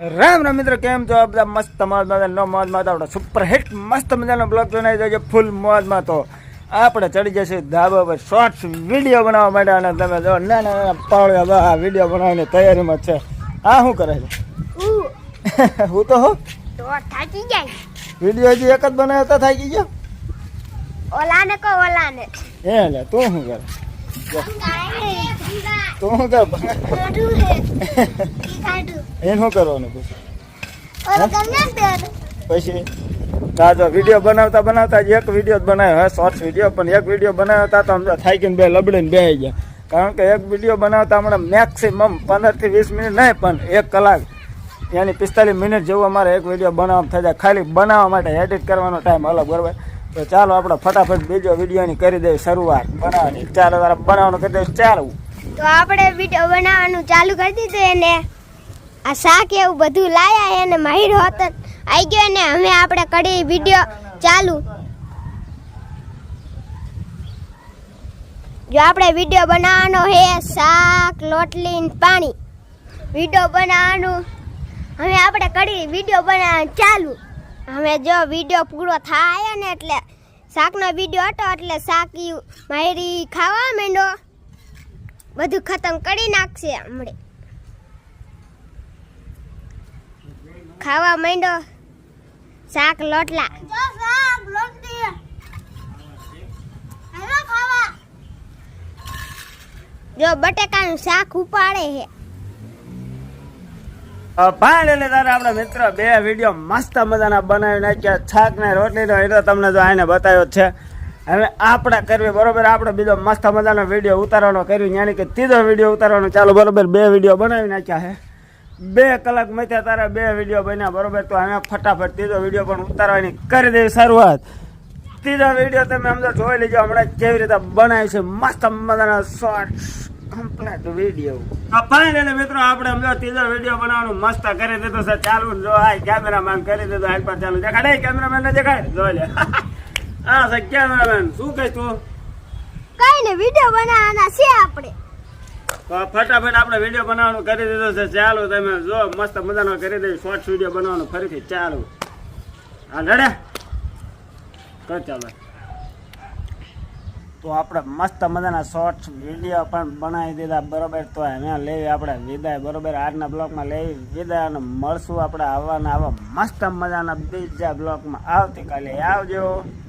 રામ રામ મિત્રો, કેમ છો? બધા મસ્ત મોજમાં આપણે સુપર હિટ મસ્ત મજાનો બ્લોગ બનાવી દેજો ફૂલ મોજમાં. તો આપણે ચડી જશે ધાબા પર શોર્ટ્સ વિડીયો બનાવવા માટે, અને તમે જો નાના નાના પાવળિયા આ વિડીયો બનાવવાની તૈયારીમાં છે. આ શું કરે છે? હું તો હો થાકી જાય. વિડીયો હજી એક જ બનાવ્યો તો થાકી ગયો. ઓલાને કો ઓલાને એ લે તું શું કરે? તું શું કર એ શું કરવાનું પછી? હા, જો વિડીયો બનાવતા બનાવતા એક વિડીયો જ બનાવ્યો હે, શોર્ટ્સ વિડીયો. પણ એક વિડીયો બનાવતા તો અમે થાકીને બે લબડીને બેસી ગયા. કારણ કે એક વિડીયો બનાવતા હમણાં મેક્સિમમ 15 થી 20 મિનિટ નહીં, પણ 1 કલાક યાની 45 મિનિટ જેવું અમારે એક વિડીયો બનાવવામાં થઈ જાય. ખાલી બનાવવા માટે એડિટ કરવાનો ટાઈમ અલગ, બરાબર? તો ચાલો આપણે ફટાફટ બીજો વિડીયોની કરી દઈએ શરૂઆત બનાવવાની. ચાલો તારે બનાવવાનું કરી દઈશ. ચાલો તો આપણે વિડીયો બનાવવાનું ચાલુ કરી દીધું. એને આ શાક એવું બધું લાયા એને માહિર હોત આવી ગયો ને હવે આપણે કરી વિડીયો ચાલુ. જો આપણે વિડીયો બનાવવાનો હે શાક રોટલી ને પાણી વિડીયો બનાવવાનું. હવે આપણે કરી વિડીયો બનાવવાનું ચાલુ. હવે જો વિડીયો પૂરો થાય ને એટલે શાકનો વિડીયો હતો એટલે શાક મારી ખાવા માંડો, બધું ખતમ કરી નાખશે. હમણે ખાવા માંડો શાક લોટલા. જો બટેકાનું શાક ઉપાડે છે. ફાઇનલી તારે આપણા મિત્ર બે વિડીયો મસ્ત મજાના બનાવી નાખ્યા. શાક ને રોટલી નો એ તમને જો આને બતાવ્યો છે. હવે આપણે કરવી, બરોબર? આપણે બીજો મસ્ત મજાનો વિડીયો ઉતારવાનો કર્યું, યાની કે ત્રીજો વિડીયો ઉતારવાનો ચાલો, બરોબર? 2 વિડીયો બનાવી નાખ્યા છે. 2 કલાક મથ્યા તારા 2 વિડીયો બન્યા, બરોબર? તો હવે ફટાફટ ત્રીજો વિડીયો પણ ઉતારવાની કરી દેવી શરૂઆત. ત્રીજો વિડીયો તમે સમજો જોઈ લેજો હમણાં કેવી રીતે બનાવી છે મસ્ત મજાના શોર્ટ્સ કમ્પ્લીટ વિડીયો. ફાઇનલી મિત્રો આપણે સમજો ત્રીજો વિડીયો બનાવવાનું મસ્ત કરી દીધું છે. ચાલુ જો આ કેમેરામેન કરી દીધું હાલ પર ચાલુ. દેખાડે કેમેરામેન ને? દેખાય જોઈ લે. હા સર કેમેરામેન શું કહીશ તું? કઈ ને વિડીયો બનાવવાના છે આપણે. તો ફટાફટ આપણે વિડીયો બનાવવાનું કરી દીધું છે. ચાલો તમે જો મસ્ત મજાનો કરી દઈએ શોર્ટ્સ વિડીયો બનાવવાનું ફરીથી ચાલુ. હા લડે કર ચાલો. તો આપણે મસ્ત મજાના શોર્ટ્સ વિડીયો પણ બનાવી દીધા, બરોબર? તો અહીંયા લેવી આપણે વિદાય, બરોબર? આજના બ્લોગમાં લેવી વિદાય અને મળશું આપણે આવા મસ્ત મજાના બીજા બ્લોગમાં આવતીકાલે. આવજો.